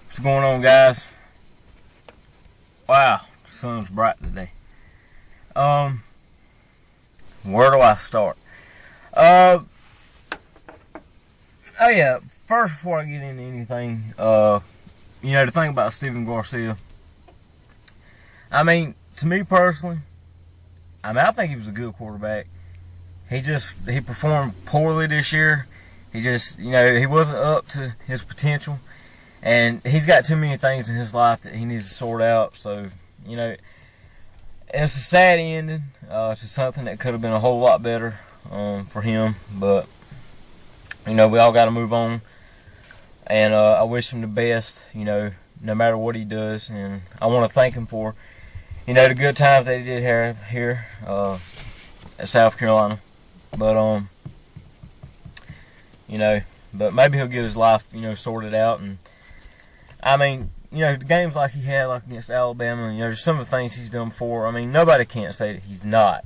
What's going on, guys? Wow, the sun's bright today. Where do I start? Oh yeah, first before I get into anything, the thing about Steven Garcia. I mean, to me personally, I think he was a good quarterback. He performed poorly this year. He wasn't up to his potential. And he's got too many things in his life that he needs to sort out. So, it's a sad ending to something that could have been a whole lot better for him. But, we all got to move on. And I wish him the best, no matter what he does. And I want to thank him for, the good times that he did have here at South Carolina. But, but maybe he'll get his life, sorted out. And I mean, the games like he had, like against Alabama, some of the things he's done before. I mean, nobody can't say that he's not,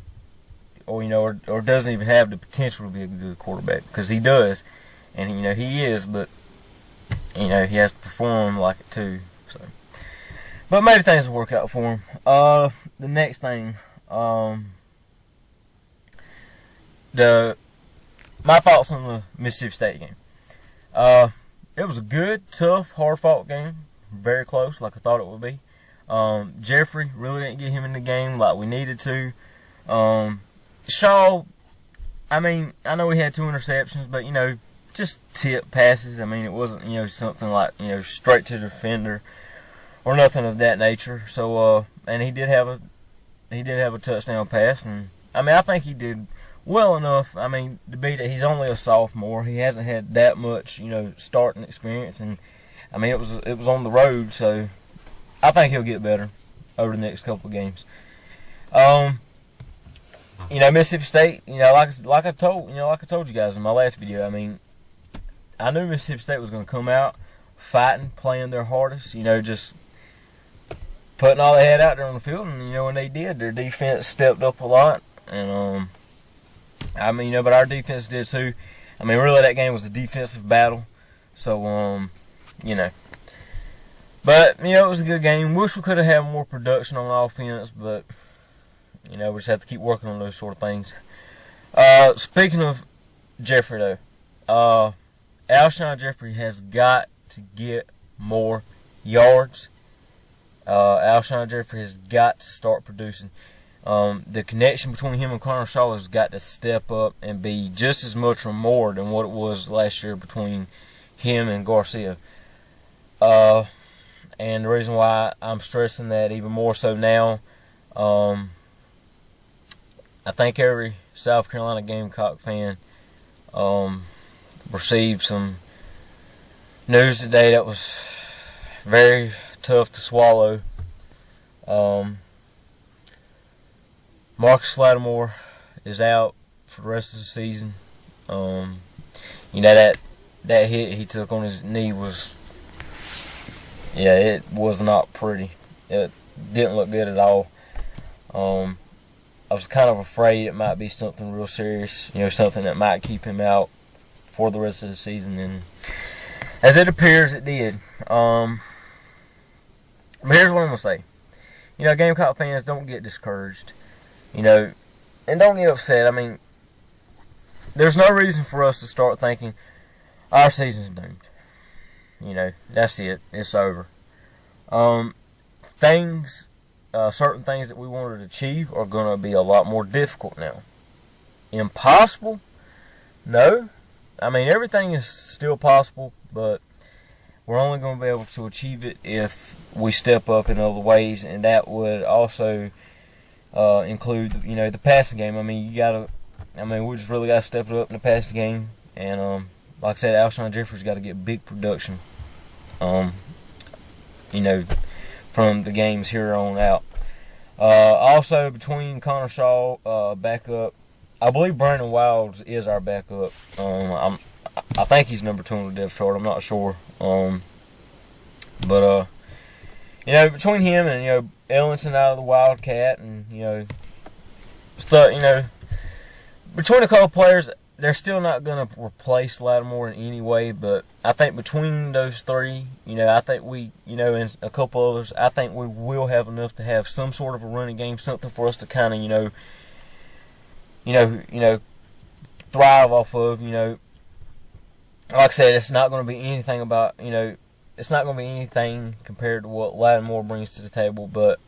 or doesn't even have the potential to be a good quarterback, because he does, and he is. But he has to perform like it too. So, but maybe things will work out for him. The next thing, my thoughts on the Mississippi State game. It was a good, tough, hard-fought game. Very close, like I thought it would be. Jeffrey really didn't get him in the game like we needed to. Shaw, I mean, I know he had 2 interceptions, but, just tip passes. I mean, it wasn't, something like, straight to the defender or nothing of that nature. So, and he did have a touchdown pass, and, I mean, I think he did well enough, I mean, to be that he's only a sophomore. He hasn't had that much, starting experience, and I mean, it was on the road, so I think he'll get better over the next couple of games. Mississippi State, like I told you guys in my last video. I mean, I knew Mississippi State was going to come out fighting, playing their hardest, just putting all they had out there on the field, and when they did, their defense stepped up a lot, and but our defense did too. I mean, really, that game was a defensive battle. So, But, it was a good game. Wish we could have had more production on offense, but, we just have to keep working on those sort of things. Speaking of Jeffrey, though, Alshon Jeffrey has got to get more yards. Alshon Jeffrey has got to start producing. The connection between him and Connor Shaw has got to step up and be just as much or more than what it was last year between him and Garcia. And the reason why I'm stressing that even more so now, I think every South Carolina Gamecock fan received some news today that was very tough to swallow. Marcus Lattimore is out for the rest of the season. That hit he took on his knee was, it was not pretty. It didn't look good at all. I was kind of afraid it might be something real serious, something that might keep him out for the rest of the season, and as it appears, it did. But here's what I'm gonna say. Gamecock fans, don't get discouraged. And don't get upset. I mean, there's no reason for us to start thinking our season's doomed. That's it. It's over. Certain things that we wanted to achieve are going to be a lot more difficult now. Impossible? No. I mean, everything is still possible, but we're only going to be able to achieve it if we step up in other ways, and that would also include, the passing game. I mean, we just really got to step it up in the passing game. And, like I said, Alshon Jeffrey's got to get big production, from the games here on out. Also, between Connor Shaw, backup, I believe Brandon Wilds is our backup. I think he's number 2 on the depth chart. I'm not sure. But between him and, Ellington out of the Wildcat, and, stuff, between a couple players, they're still not going to replace Lattimore in any way, but I think between those three, I think we, and a couple others, I think we will have enough to have some sort of a running game, something for us to kind of, thrive off of. Like I said, it's not going to be anything about, it's not going to be anything compared to what Lattimore brings to the table, but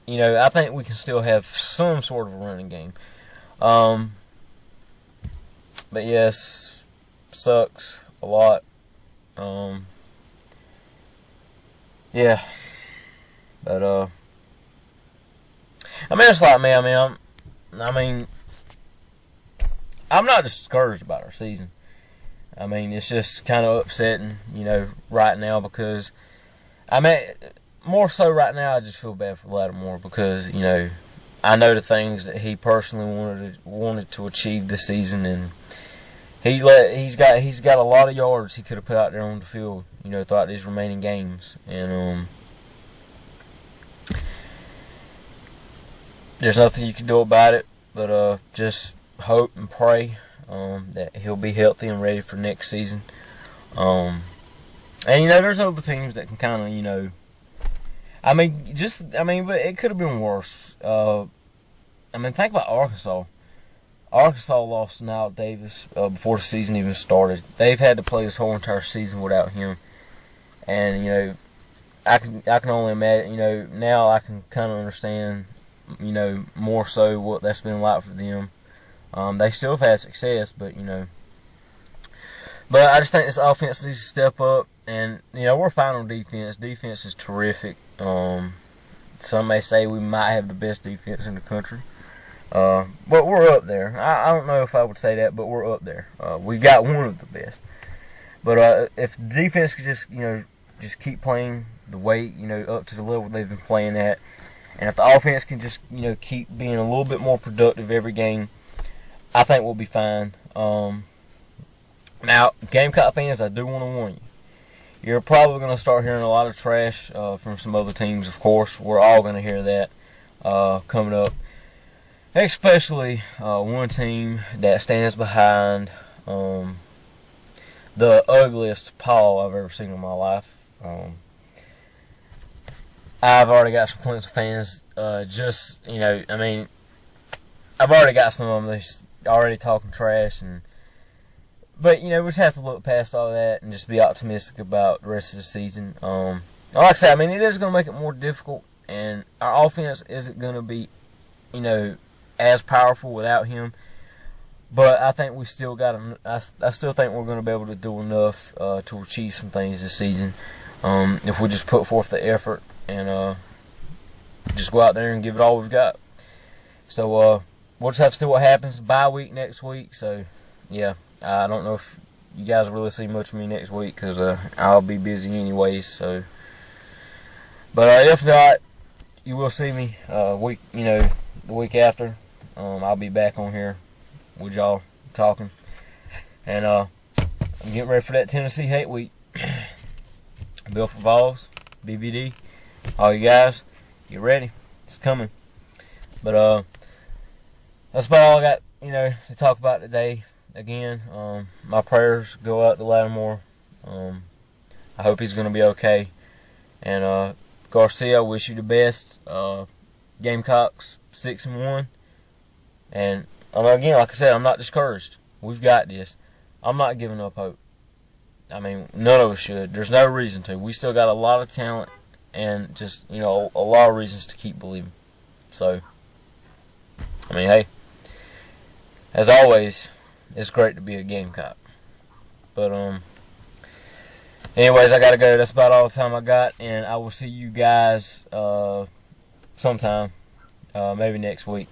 I think we can still have some sort of a running game. But yes, sucks a lot. Yeah. But it's like me. I'm not discouraged about our season. It's just kind of upsetting, right now because more so right now I just feel bad for Lattimore because, I know the things that he personally wanted to achieve this season, and he's got a lot of yards he could have put out there on the field, throughout these remaining games, and there's nothing you can do about it, but just hope and pray that he'll be healthy and ready for next season. And there's other teams that can kind of, but it could have been worse. Think about Arkansas. Arkansas lost Nile Davis before the season even started. They've had to play this whole entire season without him, and I can only imagine. Now I can kind of understand, more so what that's been like for them. They still have had success, but But I just think this offense needs to step up, and we're fine on defense. Defense is terrific. Some may say we might have the best defense in the country, but we're up there. I don't know if I would say that, but we're up there. We've got one of the best. But if the defense could just keep playing the way up to the level they've been playing at, and if the offense can just keep being a little bit more productive every game, I think we'll be fine. Now, Gamecock fans, I do want to warn you. You're probably going to start hearing a lot of trash from some other teams, of course. We're all going to hear that coming up. Especially one team that stands behind the ugliest pile I've ever seen in my life. I've already got some Clemson fans I've already got some of them that's already talking trash, but we just have to look past all that and just be optimistic about the rest of the season. Like I said, it is going to make it more difficult, and our offense isn't going to be, as powerful without him. But I think we still got. I still think we're going to be able to do enough to achieve some things this season if we just put forth the effort and just go out there and give it all we've got. So we'll just have to see what happens. Bye week next week, so yeah. I don't know if you guys will really see much of me next week because I'll be busy anyways. So, but if not, you will see me the week after. I'll be back on here with y'all talking, and I'm getting ready for that Tennessee hate week. Bill for Vols, BBD, all you guys, get ready. It's coming. But that's about all I got, to talk about today. Again, my prayers go out to Lattimore. I hope he's going to be okay. And Garcia, I wish you the best. Gamecocks 6-1. And again, like I said, I'm not discouraged. We've got this. I'm not giving up hope. None of us should. There's no reason to. We still got a lot of talent and just, a lot of reasons to keep believing. So, hey, as always, it's great to be a Gamecock. But, anyways, I gotta go. That's about all the time I got, and I will see you guys, sometime, maybe next week.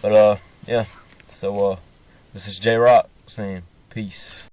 But, yeah. So, this is J-Rock saying peace.